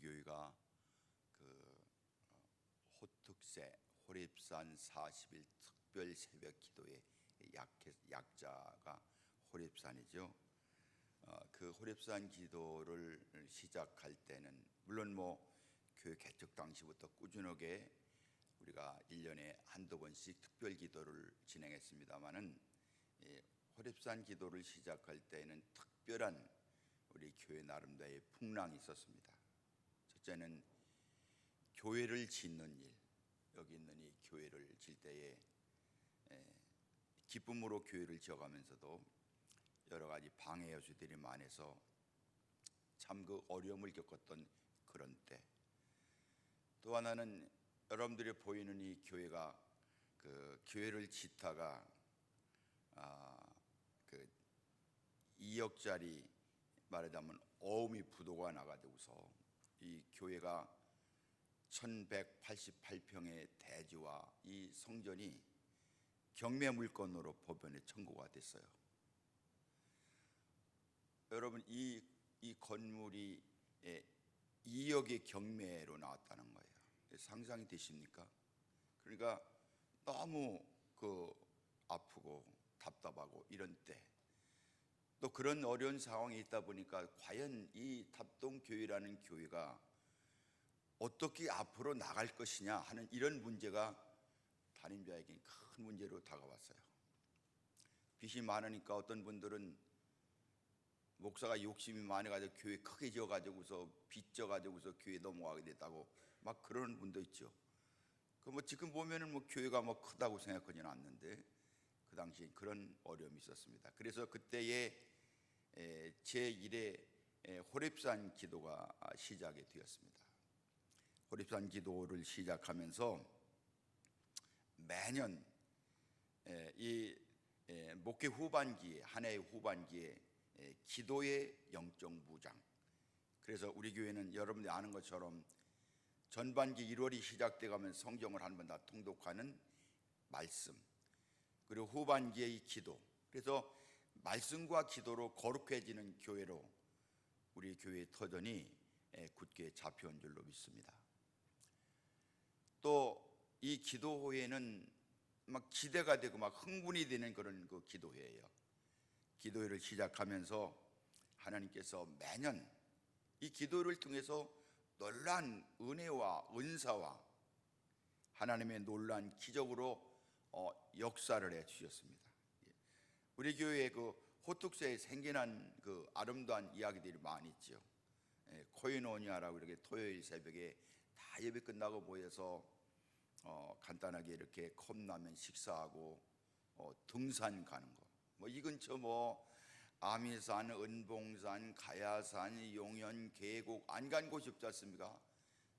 교회가 그 호특세 호렙산 40일 특별 새벽 기도의 약자가 호렙산이죠. 그 호렙산 기도를 시작할 때는 물론 교회 개척 당시부터 꾸준하게 우리가 1년에 한두 번씩 특별 기도를 진행했습니다마는 호렙산 기도를 시작할 때는 특별한 우리 교회 나름대로의 풍랑이 있었습니다. 첫째는 교회를 짓는 일, 여기 있는 이 교회를 질 때에 기쁨으로 교회를 지어가면서도 여러 가지 방해 요소들이 많아서 참 그 어려움을 겪었던 그런 때, 또 하나는 여러분들이 보이는 이 교회가 그 교회를 짓다가 그 2억짜리 말하자면 어음이 부도가 나가지고서 이 교회가 1188평의 대지와 이 성전이 경매 물건으로 법원에 청구가 됐어요. 여러분, 이 건물이 2억의 경매로 나왔다는 거예요. 상상이 되십니까? 그러니까 너무 아프고 답답하고 이런 때, 또 그런 어려운 상황이 있다 보니까 과연 이 답동교회라는 교회가 어떻게 앞으로 나갈 것이냐 하는 이런 문제가 담임자에게 큰 문제로 다가왔어요. 빚이 많으니까 어떤 분들은 목사가 욕심이 많아가지고 교회 크게 지어가지고서 빚 져가지고서 교회 넘어가게 됐다고 막 그러는 분도 있죠. 지금 보면은 교회가 크다고 생각하지는 않는데 그 당시에 그런 어려움이 있었습니다. 그래서 그때에 제1회 호렙산 기도가 시작이 되었습니다. 호렙산 기도를 시작하면서 매년 이 목회 후반기에, 한 해의 후반기에 기도의 영적 무장, 그래서 우리 교회는 여러분들이 아는 것처럼 전반기 1월이 시작돼 가면 성경을 한 번 다 통독하는 말씀, 그리고 후반기의 기도, 그래서 말씀과 기도로 거룩해지는 교회로 우리 교회의 터전이 굳게 잡혀온 줄로 믿습니다. 또 이 기도회는 막 기대가 되고 막 흥분이 되는 그런 그 기도회예요. 기도회를 시작하면서 하나님께서 매년 이 기도를 통해서 놀라운 은혜와 은사와 하나님의 놀라운 기적으로 역사를 해 주셨습니다. 우리 교회에 호특세에 생겨난 아름다운 이야기들이 많이 있죠. 코이노니아라고 이렇게 토요일 새벽에 다 예배 끝나고 모여서 간단하게 이렇게 컵라면 식사하고 등산 가는 거. 이 근처 아미산, 은봉산, 가야산, 용현, 계곡 안 간 곳이 없지 않습니까?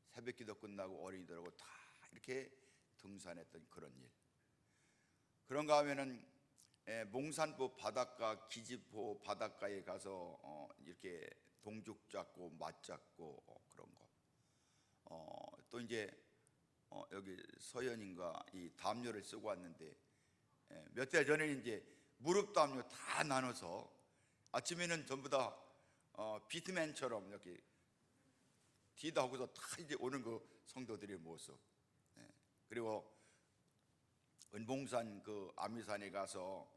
새벽기도 끝나고 어린이들하고 다 이렇게 등산했던 그런 일. 그런가 하면은 몽산포 바닷가, 기지포 바닷가에 가서 이렇게 동죽 잡고 맛 잡고 그런 거. 또 이제 여기 서현인가 이 담요를 쓰고 왔는데 몇 달 전에 이제 무릎 담요 다 나눠서 아침에는 전부 다 비트맨처럼 이렇게 뒤다 하고서 다 이제 오는 그 성도들의 모습. 그리고 은봉산 아미산에 가서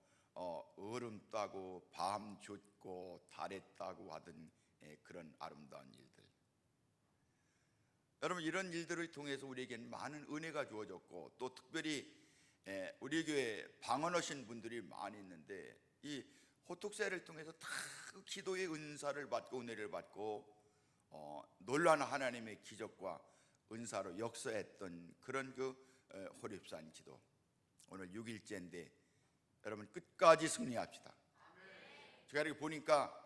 얼음 따고 밤 jut고 달에 따고 하던 그런 아름다운 일들. 여러분, 이런 일들을 통해서 우리에게는 많은 은혜가 주어졌고, 또 특별히 우리 교회에 방언하신 분들이 많이 있는데 이 호특세를 통해서 다 기도의 은사를 받고 은혜를 받고 놀라운 하나님의 기적과 은사로 역사했던 그런 호렙산 기도. 오늘 6일째인데 여러분 끝까지 승리합시다. 제가 이렇게 보니까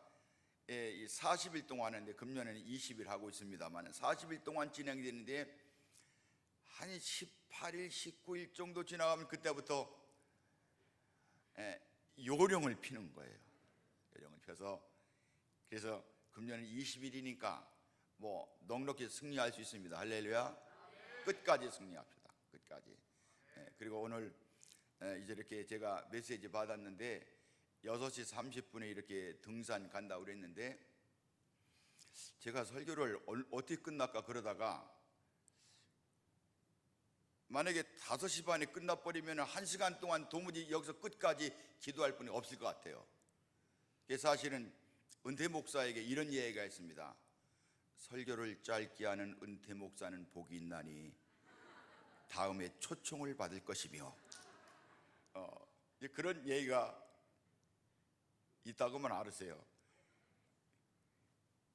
40일 동안 하는데 금년에는 20일 하고 있습니다만 40일 동안 진행되는데 한 18일, 19일 정도 지나가면 그때부터 요령을 피는 거예요. 요령을 펴서, 그래서 금년은 20일이니까 넉넉히 승리할 수 있습니다. 할렐루야. 끝까지 승리합시다. 끝까지. 그리고 오늘 이제 이렇게 제가 메시지 받았는데 6시 30분에 이렇게 등산 간다고 그랬는데 제가 설교를 어떻게 끝날까 그러다가 만약에 5시 반에 끝나버리면 1시간 동안 도무지 여기서 끝까지 기도할 분이 없을 것 같아요. 사실은 은퇴 목사에게 이런 예가 있습니다. 설교를 짧게 하는 은퇴 목사는 복이 있나니 다음에 초청을 받을 것이며, 그런 예가 있다고만 알으세요.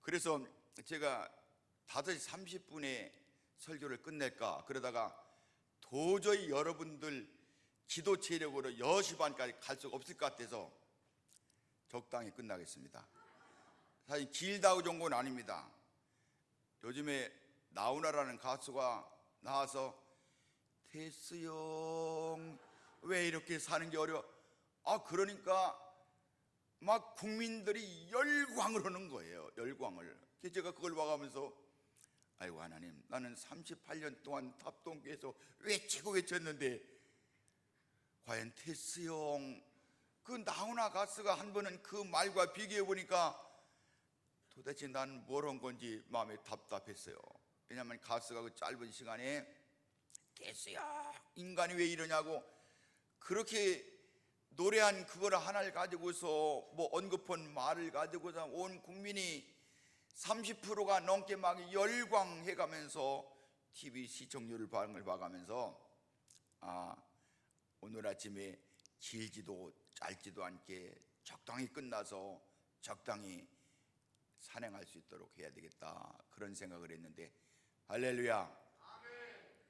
그래서 제가 5시 30분에 설교를 끝낼까 그러다가 도저히 여러분들 기도 체력으로 10시 반까지 갈 수가 없을 것 같아서 적당히 끝나겠습니다. 사실 길다고 좋은 건 아닙니다. 요즘에 나훈아라는 가수가 나와서 테스형 왜 이렇게 사는 게 어려워? 그러니까 막 국민들이 열광을 하는 거예요. 열광을. 제가 그걸 봐가면서 아이고 하나님, 나는 38년 동안 탑동교에서 외쳤는데 과연 테스형 그 나훈아 가수가 한 번은 그 말과 비교해 보니까 도대체 난 뭘 한 건지 마음이 답답했어요. 왜냐하면 가수가 그 짧은 시간에 테스형 인간이 왜 이러냐고 그렇게 노래한 그걸 하나를 가지고서 뭐 언급한 말을 가지고서 온 국민이 30%가 넘게 막 열광해 가면서 TV 시청률을 봐가면서 오늘 아침에 길지도 짧지도 않게 적당히 끝나서 적당히 산행할 수 있도록 해야 되겠다, 그런 생각을 했는데 할렐루야,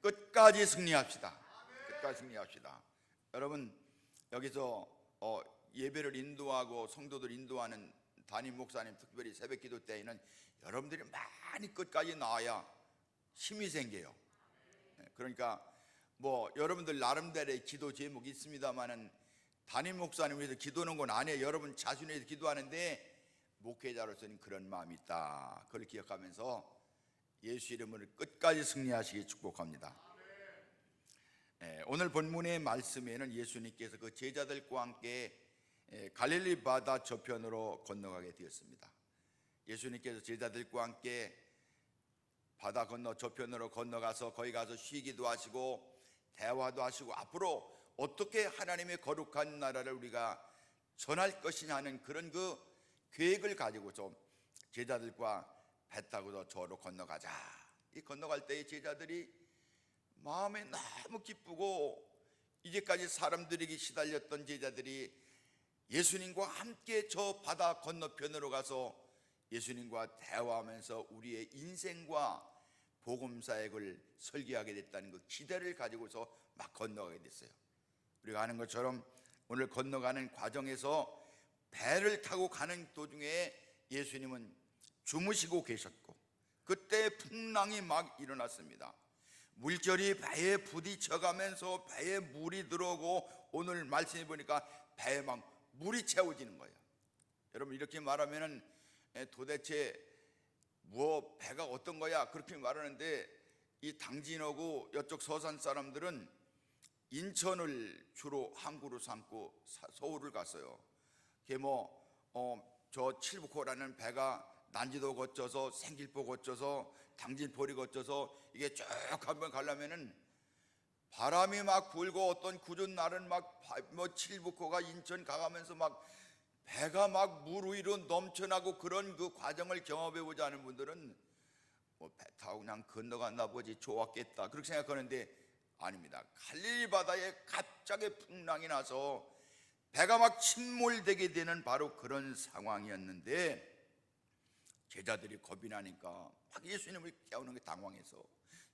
끝까지 승리합시다. 끝까지 승리합시다. 여러분, 여기서 예배를 인도하고 성도들 인도하는 담임 목사님, 특별히 새벽 기도 때에는 여러분들이 많이 끝까지 나와야 힘이 생겨요. 그러니까 뭐 여러분들 나름대로의 기도 제목이 있습니다만은 담임 목사님 위해서 기도하는 건 아니에요. 여러분 자신을 위해서 기도하는데 목회자로서는 그런 마음이 있다, 그걸 기억하면서 예수 이름으로 끝까지 승리하시기 축복합니다. 오늘 본문의 말씀에는 예수님께서 그 제자들과 함께 갈릴리 바다 저편으로 건너가게 되었습니다. 예수님께서 제자들과 함께 바다 건너 저편으로 건너가서 거기 가서 쉬기도 하시고 대화도 하시고 앞으로 어떻게 하나님의 거룩한 나라를 우리가 전할 것이냐 하는 그런 그 계획을 가지고서 제자들과 배 타고서 저로 건너가자. 이 건너갈 때의 제자들이 마음에 너무 기쁘고 이제까지 사람들에게 시달렸던 제자들이 예수님과 함께 저 바다 건너편으로 가서 예수님과 대화하면서 우리의 인생과 복음 사역을 설계하게 됐다는 그 기대를 가지고서 막 건너가게 됐어요. 우리가 아는 것처럼 오늘 건너가는 과정에서 배를 타고 가는 도중에 예수님은 주무시고 계셨고 그때 풍랑이 막 일어났습니다. 물결이 배에 부딪혀가면서 배에 물이 들어오고 오늘 말씀해 보니까 배에 막 물이 채워지는 거예요. 여러분 이렇게 말하면은 도대체 뭐 배가 어떤 거야 그렇게 말하는데 이 당진하고 이쪽 서산 사람들은 인천을 주로 항구로 삼고 서울을 갔어요. 그게 저 칠북호라는 배가 난지도 거쳐서 생길포 거쳐서 당진포리 거쳐서 이게 쭉 한번 가려면은 바람이 막 불고 어떤 굳은 날은 막 칠북호가 인천 가가면서 막 배가 막 물 위로 넘쳐나고 그런 그 과정을 경험해 보지 않은 분들은 뭐 배 타고 그냥 건너갔나 보지 좋았겠다 그렇게 생각하는데 아닙니다. 갈릴리 바다에 갑자기 풍랑이 나서 배가 막 침몰되게 되는 바로 그런 상황이었는데 제자들이 겁이 나니까 막 예수님을 깨우는 게 당황해서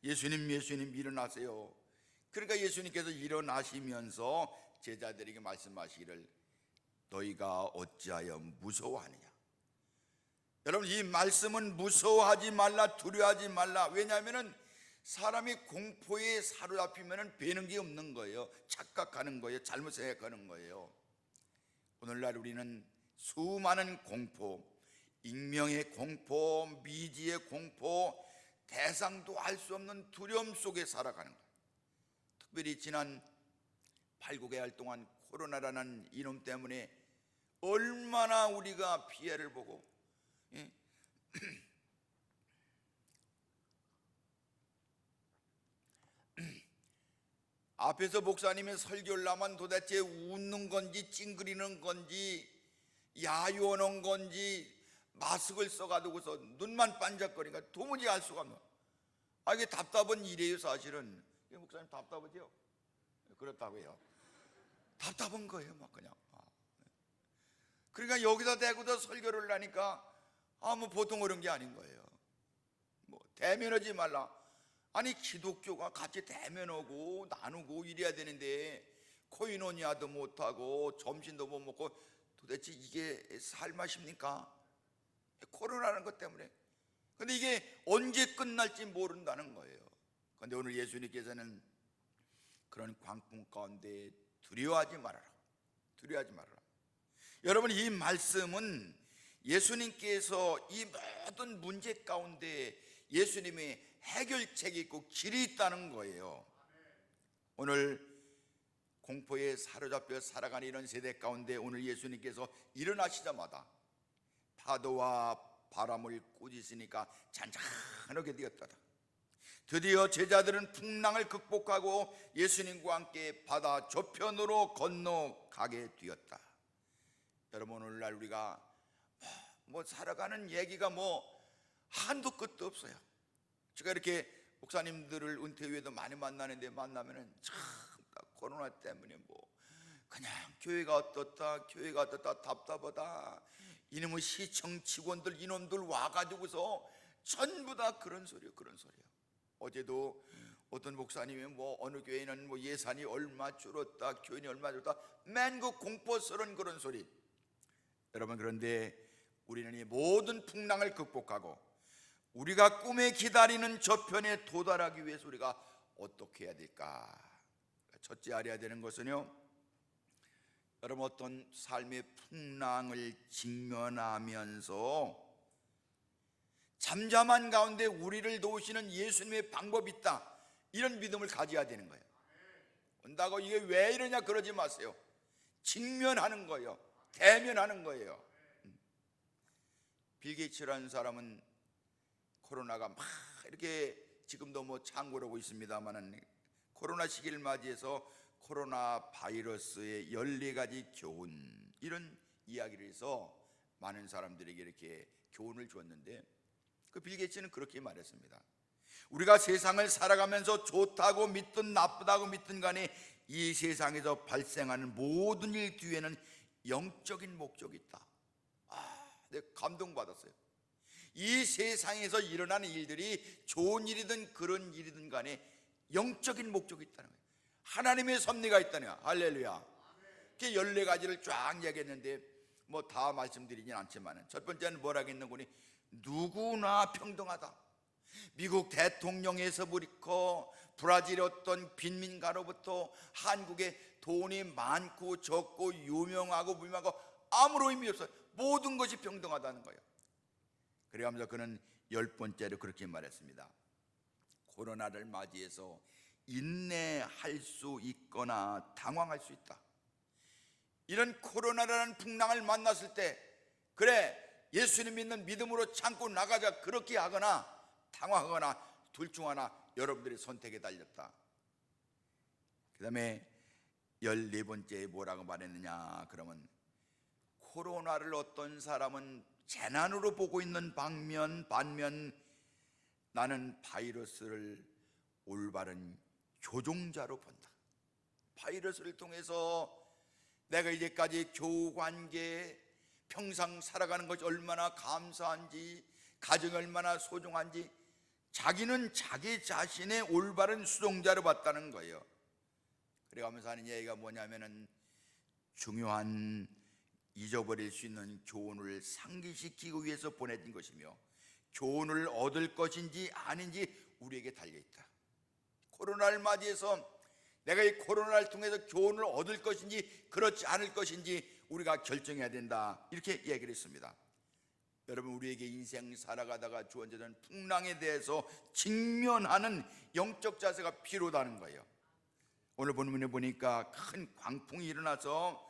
예수님 일어나세요. 그러니까 예수님께서 일어나시면서 제자들에게 말씀하시기를 너희가 어찌하여 무서워하느냐. 여러분 이 말씀은 무서워하지 말라, 두려워하지 말라. 왜냐하면 사람이 공포에 사로잡히면 배는 게 없는 거예요. 착각하는 거예요. 잘못 생각하는 거예요. 오늘날 우리는 수많은 공포, 익명의 공포, 미지의 공포, 대상도 알 수 없는 두려움 속에 살아가는 거예요. 특별히 지난 8, 9개월 동안 코로나라는 이놈 때문에 얼마나 우리가 피해를 보고 앞에서 목사님이 설교를 하면 도대체 웃는 건지 찡그리는 건지 야유하는 건지 마스크를 써가지고서 눈만 반짝거리니까 도무지 알 수가 없는. 이게 답답한 일이에요. 사실은 목사님 답답하죠? 그렇다고요. 답답한 거예요. 막 그냥. 그러니까 여기다 대고도 설교를 하니까 뭐 보통 그런 게 아닌 거예요. 뭐 대면하지 말라. 아니 기독교가 같이 대면하고 나누고 이래야 되는데 코이노니아도 못하고 점심도 못 먹고 도대체 이게 살맛입니까? 코로나라는 것 때문에. 근데 이게 언제 끝날지 모른다는 거예요. 근데 오늘 예수님께서는 그런 광풍 가운데 두려워하지 말아라. 두려워하지 말아라. 여러분, 이 말씀은 예수님께서 이 모든 문제 가운데 예수님의 해결책이 있고 길이 있다는 거예요. 오늘 공포에 사로잡혀 살아가는 이런 세대 가운데 오늘 예수님께서 일어나시자마자 파도와 바람을 꾸짖으니까 잔잔하게 되었다. 드디어 제자들은 풍랑을 극복하고 예수님과 함께 바다 저편으로 건너가게 되었다. 여러분, 오늘날 우리가 살아가는 얘기가 한도 끝도 없어요. 제가 이렇게 목사님들을 은퇴 후에도 많이 만나는데 만나면은 참 코로나 때문에 그냥 교회가 어떻다 답답하다, 이놈의 시청 직원들 이놈들 와가지고서 전부 다 그런 소리예요. 어제도 어떤 목사님이 어느 교회는 예산이 얼마 줄었다, 교인이 얼마 줄었다, 맨 그 공포스러운 그런 소리. 여러분, 그런데 우리는 이 모든 풍랑을 극복하고 우리가 꿈에 기다리는 저편에 도달하기 위해서 우리가 어떻게 해야 될까? 첫째 알아야 되는 것은요, 여러분, 어떤 삶의 풍랑을 직면하면서 잠잠한 가운데 우리를 도우시는 예수님의 방법이 있다, 이런 믿음을 가져야 되는 거예요. 온다고 이게 왜 이러냐 그러지 마세요. 직면하는 거예요. 대면하는 거예요. 빌 게이츠라는 사람은 코로나가 막 이렇게 지금도 창궐 오고 있습니다만, 코로나 시기를 맞이해서 코로나 바이러스의 14가지 교훈, 이런 이야기를 해서 많은 사람들에게 이렇게 교훈을 줬는데, 그 빌 게이츠는 그렇게 말했습니다. 우리가 세상을 살아가면서 좋다고 믿든 나쁘다고 믿든 간에 이 세상에서 발생하는 모든 일 뒤에는 영적인 목적이 있다. 내가 감동받았어요. 이 세상에서 일어나는 일들이 좋은 일이든 그런 일이든 간에 영적인 목적이 있다는 거예요. 하나님의 섭리가 있다는 거예요. 할렐루야. 14가지를 쫙 얘기했는데 다 말씀드리진 않지만, 첫 번째는 뭐라고 했는 거니? 누구나 평등하다. 미국 대통령에서부터 브라질의 어떤 빈민가로부터 한국의 돈이 많고 적고 유명하고 무명하고 아무런 의미 없어요. 모든 것이 평등하다는 거예요. 그래가면서 그는 10번째로 그렇게 말했습니다. 코로나를 맞이해서 인내할 수 있거나 당황할 수 있다. 이런 코로나라는 풍랑을 만났을 때, 그래, 예수님 믿는 믿음으로 참고 나가자, 그렇게 하거나 당황하거나 둘 중 하나, 여러분들의 선택에 달렸다. 그 다음에 14번째에 뭐라고 말했느냐 그러면, 코로나를 어떤 사람은 재난으로 보고 있는 반면 나는 바이러스를 올바른 교종자로 본다. 바이러스를 통해서 내가 이제까지 교우관계, 평생 살아가는 것이 얼마나 감사한지, 가정이 얼마나 소중한지 자기는 자기 자신의 올바른 수종자로 봤다는 거예요. 그래가면서 하는 얘기가 뭐냐면은, 중요한 잊어버릴 수 있는 교훈을 상기시키기 위해서 보내진 것이며 교훈을 얻을 것인지 아닌지 우리에게 달려있다. 코로나를 맞이해서 내가 이 코로나를 통해서 교훈을 얻을 것인지 그렇지 않을 것인지 우리가 결정해야 된다, 이렇게 얘기를 했습니다. 여러분, 우리에게 인생 살아가다가 주어지는 풍랑에 대해서 직면하는 영적 자세가 필요하다는 거예요. 오늘 본문에 보니까 큰 광풍이 일어나서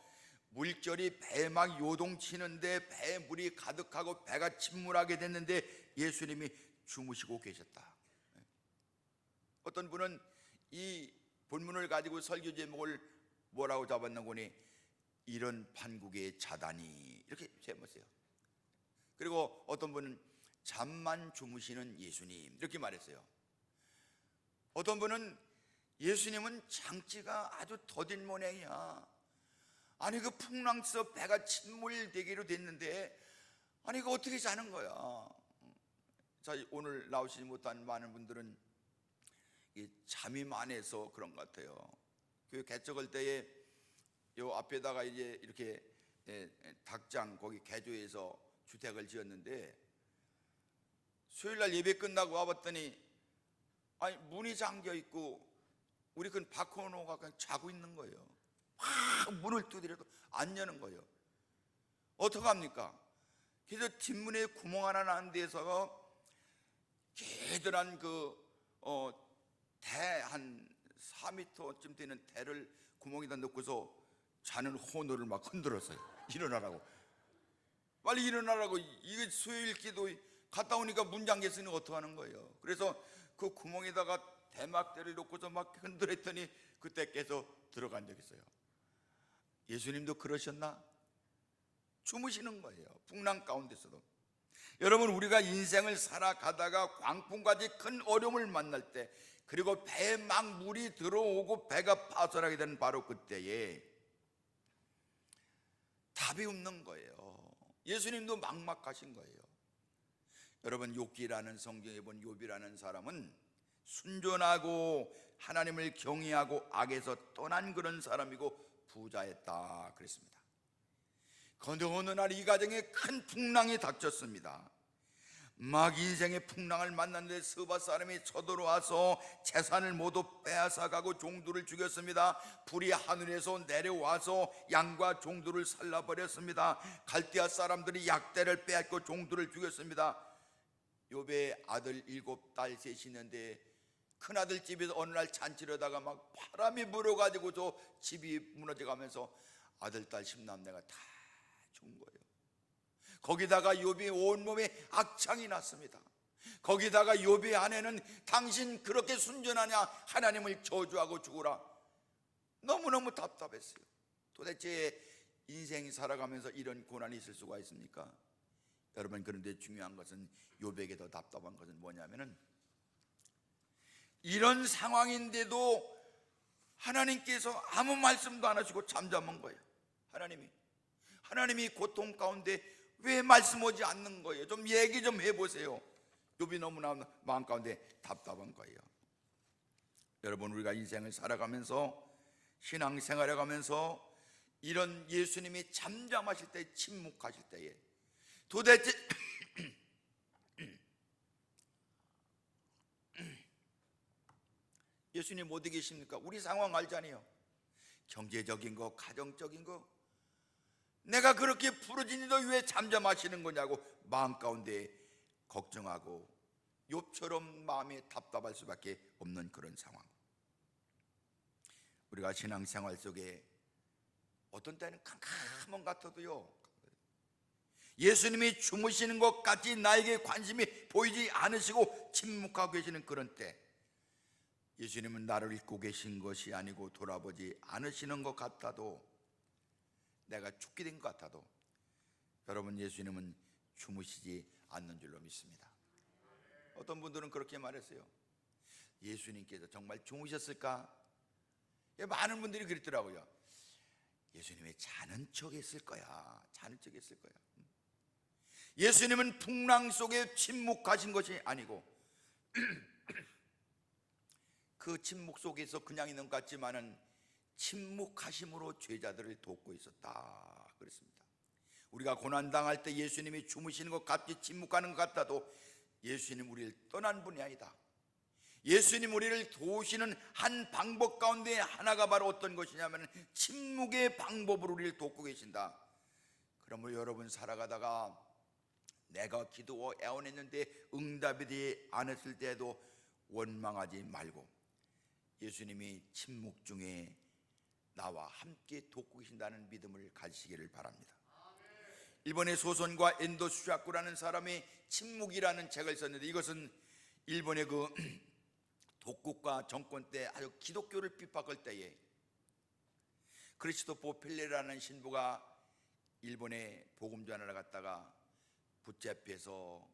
물결이 배에 막 요동치는데 배에 물이 가득하고 배가 침몰하게 됐는데 예수님이 주무시고 계셨다. 어떤 분은 이 본문을 가지고 설교 제목을 뭐라고 잡았나 보니 이런 판국의 자다니 이렇게 제목했어요. 그리고 어떤 분은 잠만 주무시는 예수님 이렇게 말했어요. 어떤 분은 예수님은 장치가 아주 더딘 모양이야. 아니 그 풍랑 속 배가 침몰되기로 됐는데 아니 이거 어떻게 자는 거야. 자, 오늘 나오시지 못한 많은 분들은 잠이 많아서 그런 것 같아요. 교회 개척할 때에 요 앞에다가 이제 이렇게 닭장 거기 개조해서 주택을 지었는데 수요일날 예배 끝나고 와봤더니 아니 문이 잠겨 있고 우리 그 박호노가 그냥 자고 있는 거예요. 막 문을 두드려도 안 여는 거예요. 어떡합니까? 그래서 뒷문에 구멍 하나 난 데서 개들한 대 한 4m쯤 되는 대를 구멍에다 넣고서 자는 호노를 막 흔들었어요. 일어나라고, 빨리 일어나라고. 이게 수요일 기도 갔다 오니까 문 잠겼으니 어떡하는 거예요. 그래서 그 구멍에다가 대막대를 놓고서 막 흔들었더니 그때 깨서 들어간 적 있어요. 예수님도 그러셨나? 주무시는 거예요, 풍랑 가운데서도. 여러분, 우리가 인생을 살아가다가 광풍까지 큰 어려움을 만날 때, 그리고 배에 막 물이 들어오고 배가 파손하게 되는 바로 그때에 답이 없는 거예요. 예수님도 막막하신 거예요. 여러분, 욥기라는 성경에 본 욥이라는 사람은 순전하고 하나님을 경외하고 악에서 떠난 그런 사람이고 부자였다 그랬습니다. 그런데 어느 날 이 가정에 큰 풍랑이 닥쳤습니다. 막 인생의 풍랑을 만났는데 스바 사람이 쳐들어와서 재산을 모두 빼앗아가고 종들을 죽였습니다. 불이 하늘에서 내려와서 양과 종들을 살라버렸습니다. 갈대아 사람들이 약대를 빼앗고 종들을 죽였습니다. 욥의 아들 7딸 셋이 있는데 큰아들 집에서 어느 날 잔치를 하다가 막 바람이 불어가지고 저 집이 무너져가면서 아들 딸 10남매가 다 죽은 거예요. 거기다가 욥이 온몸에 악창이 났습니다. 거기다가 욥의 아내는 당신 그렇게 순전하냐, 하나님을 저주하고 죽으라. 너무너무 답답했어요. 도대체 인생 살아가면서 이런 고난이 있을 수가 있습니까? 여러분, 그런데 중요한 것은, 욥에게 더 답답한 것은 뭐냐면은 이런 상황인데도 하나님께서 아무 말씀도 안 하시고 잠잠한 거예요. 하나님이 고통 가운데 왜 말씀하지 않는 거예요? 좀 얘기 좀 해보세요. 욥이 너무나 마음 가운데 답답한 거예요. 여러분, 우리가 인생을 살아가면서, 신앙생활을 가면서 이런 예수님이 잠잠하실 때, 침묵하실 때에 도대체 예수님 어디 계십니까? 우리 상황 알잖아요. 경제적인 거, 가정적인 거, 내가 그렇게 부르짖는데 왜 잠잠하시는 거냐고 마음 가운데 걱정하고 욥처럼 마음이 답답할 수밖에 없는 그런 상황. 우리가 신앙생활 속에 어떤 때는 캄캄한 것 같아도요, 예수님이 주무시는 것 같이 나에게 관심이 보이지 않으시고 침묵하고 계시는 그런 때, 예수님은 나를 잊고 계신 것이 아니고 돌아보지 않으시는 것 같아도, 내가 죽게 된 것 같아도 여러분, 예수님은 주무시지 않는 줄로 믿습니다. 어떤 분들은 그렇게 말했어요. 예수님께서 정말 주무셨을까? 많은 분들이 그랬더라고요. 예수님이 자는 척 했을 거야. 예수님은 풍랑 속에 침묵하신 것이 아니고 그 침묵 속에서 그냥 있는 것 같지만은 침묵하심으로 죄자들을 돕고 있었다 그랬습니다. 우리가 고난당할 때 예수님이 주무시는 것 같이 침묵하는 것 같아도 예수님 우리를 떠난 분이 아니다. 예수님 우리를 도우시는 한 방법 가운데 하나가 바로 어떤 것이냐면 침묵의 방법으로 우리를 돕고 계신다. 그러므로 여러분, 살아가다가 내가 기도하고 애원했는데 응답이 되지 않았을 때에도 원망하지 말고 예수님이 침묵 중에 나와 함께 돕고 계신다는 믿음을 가지시기를 바랍니다. 일본의 소선과 엔도 슈자쿠라는 사람이 침묵이라는 책을 썼는데, 이것은 일본의 그 독국과 정권 때 아주 기독교를 핍박할 때에 크리스토포 펠레라는 신부가 일본에 복음 전하러 갔다가 붙잡혀서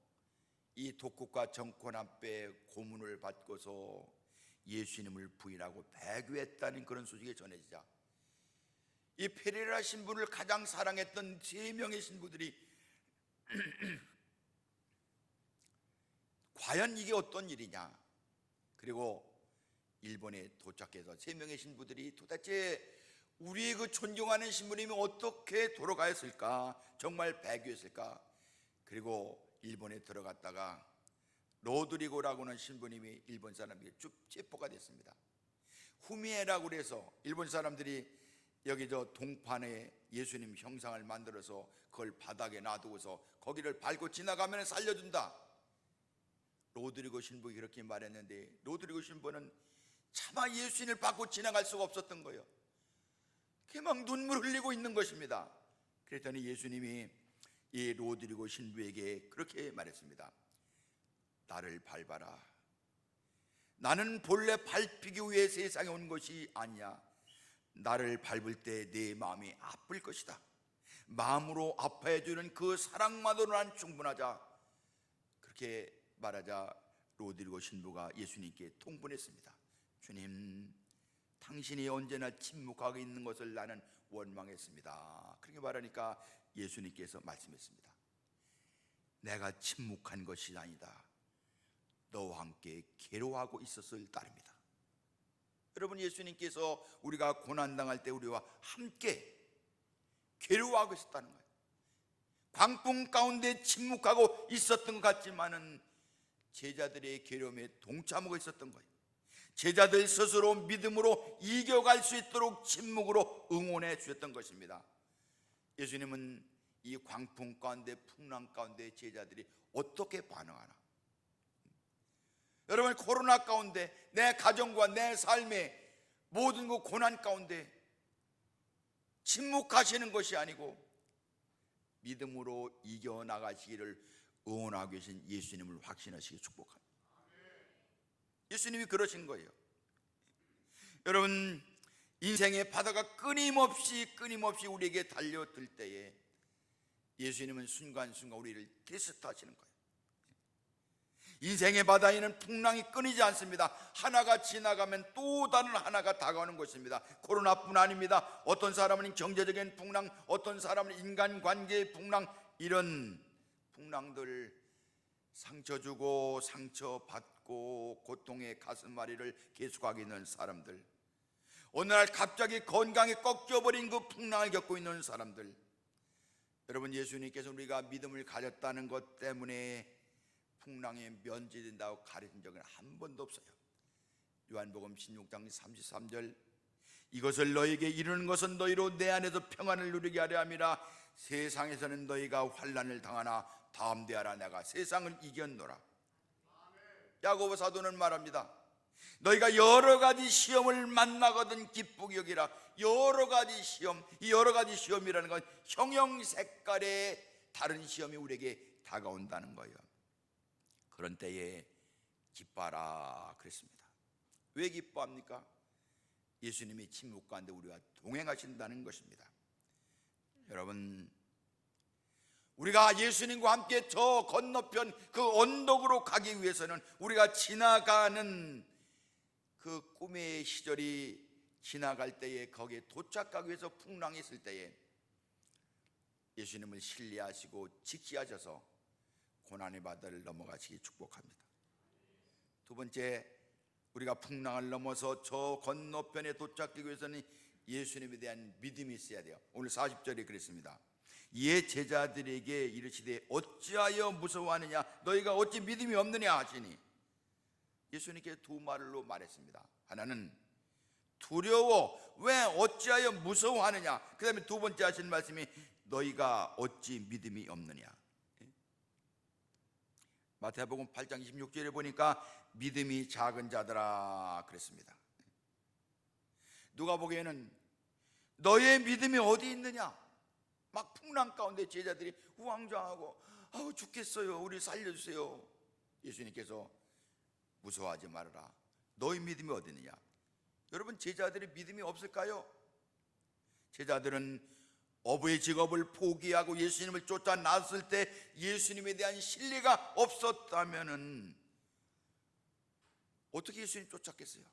이 독국과 정권 앞에 고문을 받고서 예수님을 부인하고 배교했다는 그런 소식이 전해지자 이 페레라 신부를 가장 사랑했던 3명의 신부들이 과연 이게 어떤 일이냐, 그리고 일본에 도착해서 3명의 신부들이 도대체 우리의 그 존경하는 신부님이 어떻게 돌아가였을까, 정말 배교했을까. 그리고 일본에 들어갔다가 로드리고라고 하는 신부님이 일본 사람에게 쭉 체포가 됐습니다. 후미에라고 해서 일본 사람들이 여기 저 동판에 예수님 형상을 만들어서 그걸 바닥에 놔두고서 거기를 밟고 지나가면 살려준다. 로드리고 신부가 그렇게 말했는데 로드리고 신부는 차마 예수님을 받고 지나갈 수가 없었던 거예요. 막 눈물 흘리고 있는 것입니다. 그랬더니 예수님이 이 로드리고 신부에게 그렇게 말했습니다. 나를 밟아라. 나는 본래 밟히기 위해 세상에 온 것이 아니야. 나를 밟을 때 내 마음이 아플 것이다. 마음으로 아파해 주는 그 사랑만으로 난 충분하자. 그렇게 말하자 로드리고 신부가 예수님께 통분했습니다. 주님, 당신이 언제나 침묵하고 있는 것을 나는 원망했습니다. 그렇게 말하니까 예수님께서 말씀했습니다. 내가 침묵한 것이 아니다. 너와 함께 괴로워하고 있었을 따름이다. 여러분, 예수님께서 우리가 고난당할 때 우리와 함께 괴로워하고 있었다는 거예요. 광풍 가운데 침묵하고 있었던 것 같지만은 제자들의 괴로움에 동참하고 있었던 거예요. 제자들 스스로 믿음으로 이겨갈 수 있도록 침묵으로 응원해 주셨던 것입니다. 예수님은 이 광풍 가운데, 풍랑 가운데 제자들이 어떻게 반응하나? 여러분, 코로나 가운데 내 가정과 내 삶의 모든 그 고난 가운데 침묵하시는 것이 아니고 믿음으로 이겨나가시기를 응원하고 계신 예수님을 확신하시기 축복합니다. 예수님이 그러신 거예요. 여러분, 인생의 바다가 끊임없이 우리에게 달려들 때에 예수님은 순간순간 우리를 테스트하시는 거예요. 인생의 바다에는 풍랑이 끊이지 않습니다. 하나가 지나가면 또 다른 하나가 다가오는 것입니다. 코로나뿐 아닙니다. 어떤 사람은 경제적인 풍랑, 어떤 사람은 인간관계의 풍랑, 이런 풍랑들, 상처 주고 상처받고 고통의 가슴앓이를 계속하고 있는 사람들, 어느 날 갑자기 건강이 꺾여버린 그 풍랑을 겪고 있는 사람들, 여러분, 예수님께서 우리가 믿음을 가졌다는 것 때문에 풍랑에 면제된다고 가르친 적은 한 번도 없어요. 요한복음 16장 33절, 이것을 너에게 이루는 것은 너희로 내 안에서 평안을 누리게 하려 함이라. 세상에서는 너희가 환난을 당하나 담대하라, 내가 세상을 이겼노라. 야고보 사도는 말합니다. 너희가 여러 가지 시험을 만나거든 기쁘게 여기라. 여러 가지 시험, 이 여러 가지 시험이라는 건 형형 색깔의 다른 시험이 우리에게 다가온다는 거예요. 그런 때에 기뻐하라 그랬습니다. 왜 기뻐합니까? 예수님이 침묵 가운데 우리와 동행하신다는 것입니다. 여러분, 우리가 예수님과 함께 저 건너편 그 언덕으로 가기 위해서는 우리가 지나가는 그 꿈의 시절이 지나갈 때에 거기에 도착하기 위해서 풍랑이 있을 때에 예수님을 신뢰하시고 지키하셔서 고난의 바다를 넘어가시기 축복합니다. 두 번째, 우리가 풍랑을 넘어서 저 건너편에 도착하기 위해서는 예수님에 대한 믿음이 있어야 돼요. 오늘 40절에 그랬습니다. 이에 제자들에게 이르시되 어찌하여 무서워하느냐, 너희가 어찌 믿음이 없느냐 하시니, 예수님께 두 말로 말했습니다. 하나는 두려워, 왜 어찌하여 무서워하느냐. 그 다음에 두 번째 하시는 말씀이 너희가 어찌 믿음이 없느냐. 마태복음 8장 26절에 보니까 믿음이 작은 자들아 그랬습니다. 누가 보기에는 너의 믿음이 어디 있느냐, 막 풍랑 가운데 제자들이 우왕좌왕하고 아우 죽겠어요, 우리 살려주세요. 예수님께서 무서워하지 말아라, 너희 믿음이 어디 있느냐? 여러분, 제자들의 믿음이 없을까요? 제자들은 어부의 직업을 포기하고 예수님을 쫓아 나섰을 때 예수님에 대한 신뢰가 없었다면은 어떻게 예수님 쫓았겠어요?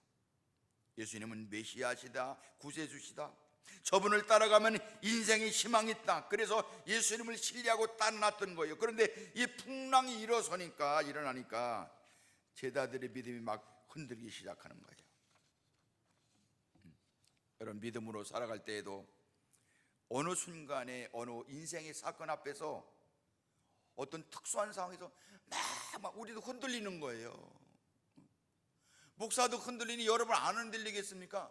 예수님은 메시아시다, 구세주시다, 저분을 따라가면 인생에 희망이 있다, 그래서 예수님을 신뢰하고 따라났던 거예요. 그런데 이 풍랑이 일어나니까 제자들의 믿음이 막 흔들기 시작하는 거예요. 여러분, 믿음으로 살아갈 때에도 어느 순간에 어느 인생의 사건 앞에서 어떤 특수한 상황에서 막 우리도 흔들리는 거예요. 목사도 흔들리니 여러분 안 흔들리겠습니까?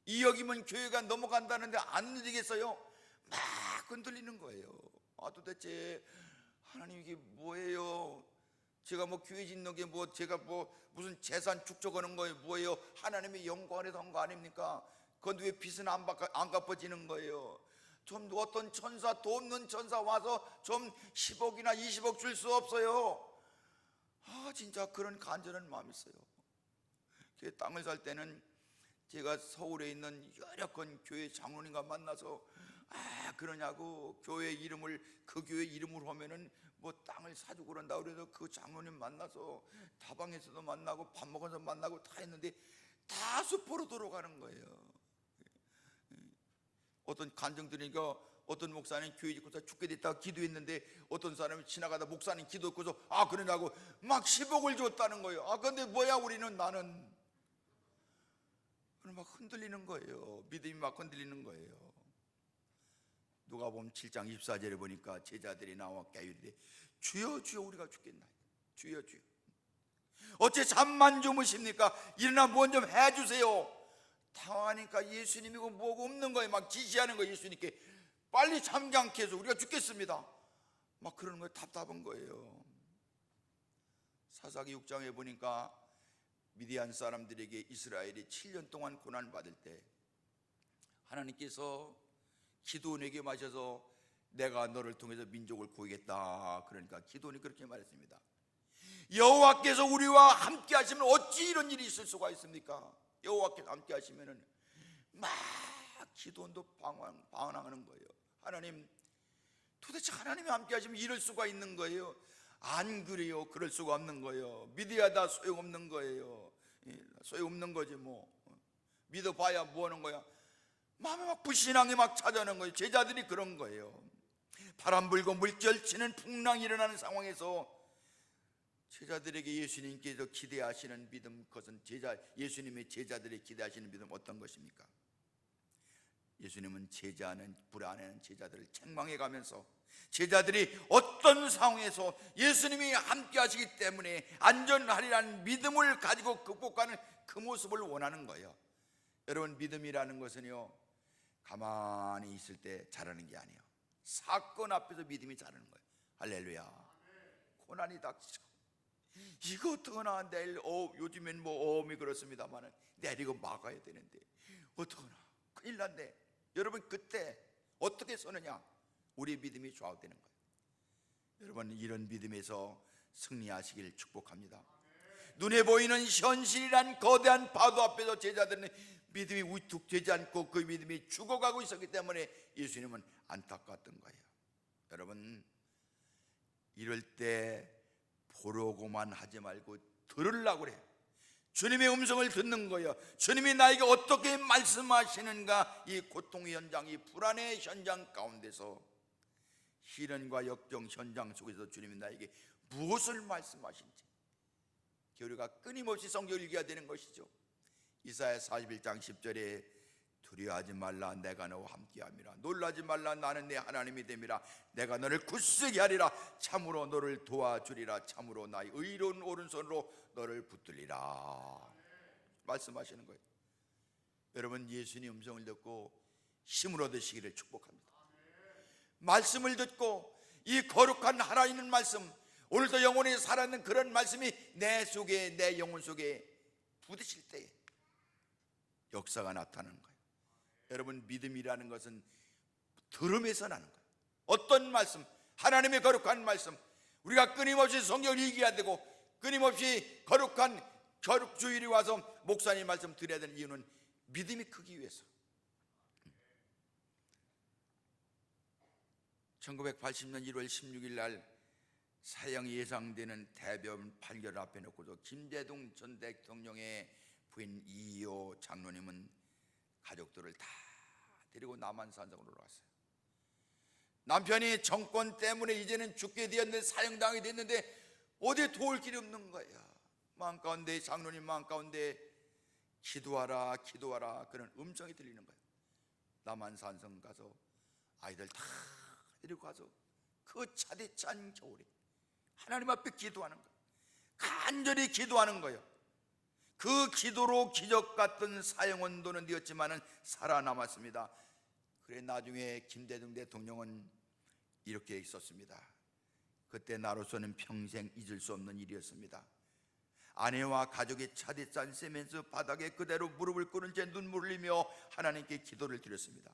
이역이면 교회가 넘어간다는데 안 흔들리겠어요? 막 흔들리는 거예요. 도대체 하나님 이게 뭐예요? 제가 뭐 교회 짓는 게 뭐, 제가 뭐 무슨 재산 축적하는 거예요? 뭐예요? 하나님의 영광에서 한 거 아닙니까? 그런데 왜 빚은 안 갚아지는 거예요? 좀 어떤 천사, 돈 없는 천사 와서 좀 10억이나 20억 줄 수 없어요? 진짜 그런 간절한 마음이 있어요. 땅을 살 때는 제가 서울에 있는 여력한 교회 장로님과 만나서 그러냐고, 교회 이름을 그 교회 이름으로 하면은 뭐 땅을 사주고 그런다 그래서 그 장로님 만나서 다방에서도 만나고 밥 먹어서 만나고 다 했는데 다 수포로 돌아가는 거예요. 어떤 간증 들으니까 어떤 목사님 교회 짓고서 죽게 됐다가 기도했는데 어떤 사람이 지나가다 목사님 기도했고서 그러냐고 막 10억을 줬다는 거예요. 근데 뭐야, 나는 막 흔들리는 거예요. 믿음이 막 흔들리는 거예요. 누가복음 7장 24절에 보니까 제자들이 나와 깨우리되 주여 주여 우리가 죽겠나이다. 주여 주여 어째 잠만 주무십니까? 일어나 뭔 좀 해주세요. 당하니까 예수님이고 뭐고 없는 거예요. 막 지시하는 거예요. 예수님께 빨리 잠잠케 해서 우리가 죽겠습니다. 막 그러는 거예요. 답답한 거예요. 사사기 6장에 보니까 미디안 사람들에게 이스라엘이 7년 동안 고난을 받을 때 하나님께서 기드온에게 마셔서 내가 너를 통해서 민족을 구하겠다. 그러니까 기드온이 그렇게 말했습니다. 여호와께서 우리와 함께 하시면 어찌 이런 일이 있을 수가 있습니까? 여호와께서 함께 하시면은 막 기드온도 방황하는 거예요. 하나님, 도대체 하나님이 함께 하시면 이럴 수가 있는 거예요? 안 그래요. 그럴 수가 없는 거예요. 믿어야 소용없는 거예요. 소용없는 거지 뭐. 믿어봐야 뭐 하는 거야? 마음에 막 불신앙이 막 찾아오는 거예요. 제자들이 그런 거예요. 바람 불고 물결 치는 풍랑이 일어나는 상황에서 제자들에게 예수님께서 기대하시는 믿음, 그것은 예수님의 제자들이 기대하시는 믿음 어떤 것입니까? 예수님은 불안해하는 제자들을 책망해 가면서 제자들이 어떤 상황에서 예수님이 함께 하시기 때문에 안전하리라는 믿음을 가지고 극복하는 그 모습을 원하는 거예요. 여러분, 믿음이라는 것은요, 가만히 있을 때 자라는 게 아니에요. 사건 앞에서 믿음이 자라는 거예요. 할렐루야. 고난이 닥치고 이거 어떡하나, 내일 요즘엔 뭐 어음이 그렇습니다만 내리고 막아야 되는데 어떡하나, 큰일 났네. 여러분, 그때 어떻게 서느냐? 우리 믿음이 좌우되는 거예요. 여러분, 이런 믿음에서 승리하시길 축복합니다. 눈에 보이는 현실이란 거대한 파도 앞에서 제자들은 믿음이 위축되지 않고 그 믿음이 죽어가고 있었기 때문에 예수님은 안타까웠던 거예요. 여러분, 이럴 때 보려고만 하지 말고 들으려고 그래요. 주님의 음성을 듣는 거예요. 주님이 나에게 어떻게 말씀하시는가. 이 고통의 현장, 이 불안의 현장 가운데서, 시련과 역경 현장 속에서 주님이 나에게 무엇을 말씀하신지 우리가 끊임없이 성경을 읽어야 되는 것이죠. 이사야 41장 10절에 두려워하지 말라, 내가 너와 함께함이라. 놀라지 말라, 나는 내 하나님이 됨이라. 내가 너를 굳세게 하리라. 참으로 너를 도와주리라. 참으로 나의 의로운 오른손으로 너를 붙들리라. 말씀하시는 거예요. 여러분, 예수님 음성을 듣고 힘을 얻으시기를 축복합니다. 말씀을 듣고 이 거룩한 하나님의 말씀, 오늘도 영혼이 살아있는 그런 말씀이 내 속에, 내 영혼 속에 부딪힐 때 역사가 나타나는 거예요. 여러분, 믿음이라는 것은 들음에서 나는 거예요. 어떤 말씀, 하나님의 거룩한 말씀, 우리가 끊임없이 성경을 읽어야 되고 끊임없이 거룩한 주일에 와서 목사님 말씀 드려야 되는 이유는 믿음이 크기 위해서. 1980년 1월 16일 날 사형이 예상되는 대법원 판결을 앞에 놓고도 김대중 전 대통령의 부인 이희호 장로님은 가족들을 다 데리고 남한산성으로 올라갔어요. 남편이 정권 때문에 이제는 죽게 되었는데, 사형당하게 됐는데 어디에 도울 길이 없는 거야. 마음 가운데, 장로님 마음 가운데 기도하라 기도하라 그런 음성이 들리는 거예요. 남한산성 가서 아이들 다 데리고 가서 그 차디찬 겨울에 하나님 앞에 기도하는 거예요. 간절히 기도하는 거예요. 그 기도로 기적 같은 사형원도는 되었지만은 살아남았습니다. 그래 나중에 김대중 대통령은 이렇게 있었습니다. 그때 나로서는 평생 잊을 수 없는 일이었습니다. 아내와 가족이 차디찬 세면서 바닥에 그대로 무릎을 꿇은 채 눈물을 흘리며 하나님께 기도를 드렸습니다.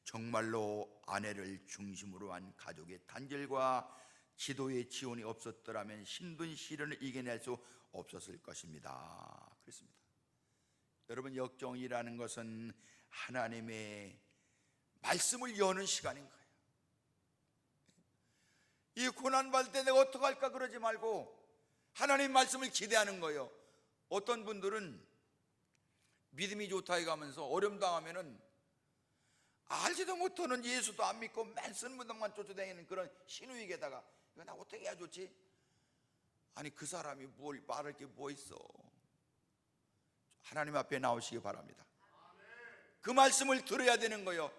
정말로 아내를 중심으로 한 가족의 단결과 기도의 지원이 없었더라면 힘든 시련을 이겨낼 수 없었을 것입니다. 그렇습니다. 여러분, 역정이라는 것은 하나님의 말씀을 여는 시간인 거예요. 이 고난받을 때 내가 어떡할까 그러지 말고 하나님 말씀을 기대하는 거예요. 어떤 분들은 믿음이 좋다 해가면서 어려움 당하면은 알지도 못하는 예수도 안 믿고 맨 쓰는 분들만 쫓아다니는 그런 신우익에다가 이거 나 어떻게 해야 좋지? 아니 그 사람이 뭘 말할 게 뭐 있어. 하나님 앞에 나오시기 바랍니다. 그 말씀을 들어야 되는 거예요.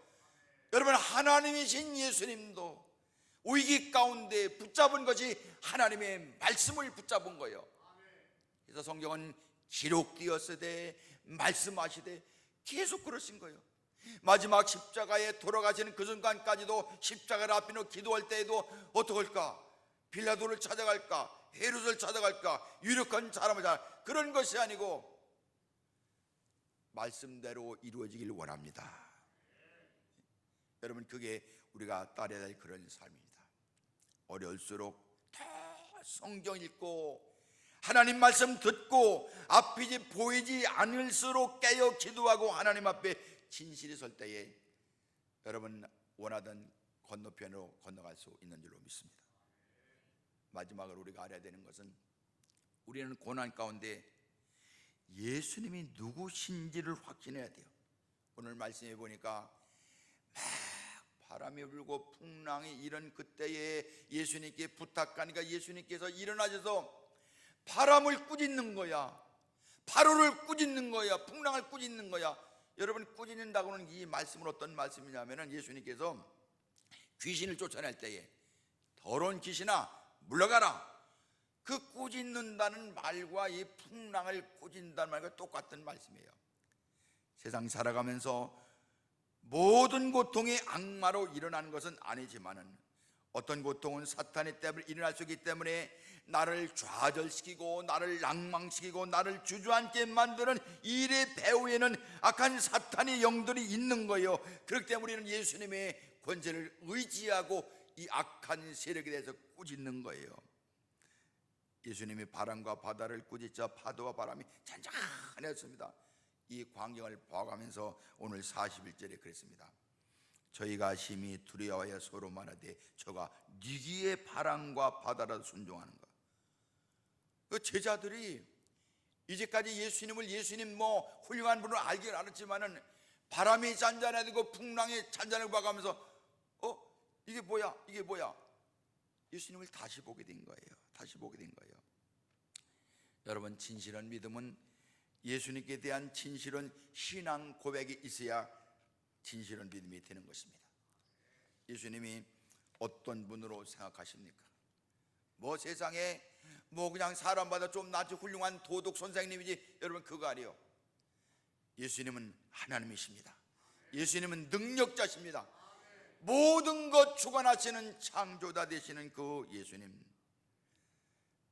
여러분, 하나님이신 예수님도 위기 가운데 붙잡은 것이 하나님의 말씀을 붙잡은 거예요. 그래서 성경은 기록되었으되 말씀하시되 계속 그러신 거예요. 마지막 십자가에 돌아가시는 그 순간까지도 십자가를 앞에 놓고 기도할 때에도 어떡할까? 빌라도를 찾아갈까? 헤롯을 찾아갈까? 유력한 사람을 찾아, 그런 것이 아니고 말씀대로 이루어지길 원합니다. 여러분, 그게 우리가 따라야 될 그런 삶입니다. 어려울수록 더 성경 읽고 하나님 말씀 듣고 앞이 보이지 않을수록 깨어 기도하고 하나님 앞에 진실이 설 때에 여러분 원하던 건너편으로 건너갈 수 있는 줄로 믿습니다. 마지막으로 우리가 알아야 되는 것은 우리는 고난 가운데 예수님이 누구신지를 확신해야 돼요. 오늘 말씀해 보니까 막 바람이 불고 풍랑이 이런 그때에 예수님께 부탁하니까 예수님께서 일어나셔서 바람을 꾸짖는 거야. 바로를 꾸짖는 거야. 풍랑을 꾸짖는 거야. 여러분, 꾸짖는다고는 이 말씀은 어떤 말씀이냐면은 예수님께서 귀신을 쫓아낼 때에 더러운 귀신아 물러가라, 그 꾸짖는다는 말과 이 풍랑을 꾸짖는다는 말과 똑같은 말씀이에요. 세상 살아가면서 모든 고통이 악마로 일어나는 것은 아니지만은 어떤 고통은 사탄의 때문에 일어날 수 있기 때문에 나를 좌절시키고 나를 낭망시키고 나를 주저앉게 만드는 일의 배후에는 악한 사탄의 영들이 있는 거예요. 그렇기 때문에 우리는 예수님의 권세를 의지하고 이 악한 세력에 대해서 꾸짖는 거예요. 예수님이 바람과 바다를 꾸짖자 파도와 바람이 잔잔해졌습니다. 이 광경을 봐가면서 오늘 41절에 그랬습니다. 저희가 심히 두려워하여 서로 말하되 저가 니기의 바람과 바다라도 순종하는 것. 그 제자들이 이제까지 예수님 뭐 훌륭한 분을 알긴 알았지만은 바람이 잔잔해지고 풍랑이 잔잔하고 봐가면서 이게 뭐야 이게 뭐야, 예수님을 다시 보게 된 거예요. 다시 보게 된 거예요. 여러분, 진실한 믿음은 예수님께 대한 진실한 신앙 고백이 있어야 진실한 믿음이 되는 것입니다. 예수님이 어떤 분으로 생각하십니까? 뭐 세상에 뭐 그냥 사람마다 좀 낫지 훌륭한 도덕 선생님이지, 여러분 그거 아니에요. 예수님은 하나님이십니다. 예수님은 능력자십니다. 모든 것 주관하시는 창조자 되시는 그 예수님,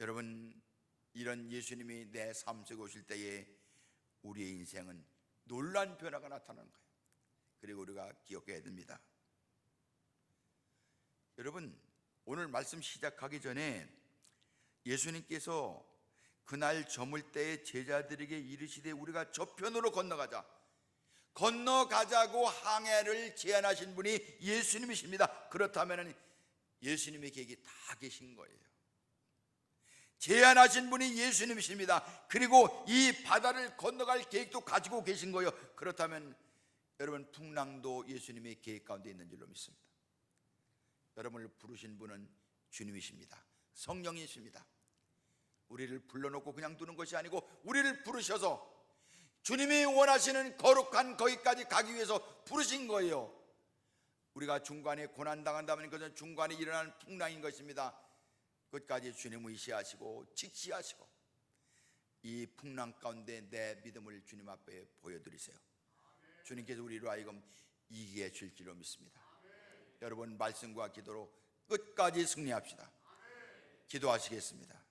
여러분 이런 예수님이 내 삶 속에 오실 때에 우리의 인생은 놀라운 변화가 나타나는 거예요. 그리고 우리가 기억해야 됩니다. 여러분, 오늘 말씀 시작하기 전에 예수님께서 그날 저물 때에 제자들에게 이르시되 우리가 저편으로 건너가자고 항해를 제안하신 분이 예수님이십니다. 그렇다면 예수님의 계획이 다 계신 거예요. 제안하신 분이 예수님이십니다. 그리고 이 바다를 건너갈 계획도 가지고 계신 거예요. 그렇다면 여러분, 풍랑도 예수님의 계획 가운데 있는 줄로 믿습니다. 여러분을 부르신 분은 주님이십니다. 성령이십니다. 우리를 불러놓고 그냥 두는 것이 아니고 우리를 부르셔서 주님이 원하시는 거룩한 거기까지 가기 위해서 부르신 거예요. 우리가 중간에 고난당한다면 그것은 중간에 일어나는 풍랑인 것입니다. 끝까지 주님 의시하시고 직시하시고 이 풍랑 가운데 내 믿음을 주님 앞에 보여드리세요. 주님께서 우리로 하여금 이기게 해줄 줄로 믿습니다. 여러분, 말씀과 기도로 끝까지 승리합시다. 기도하시겠습니다.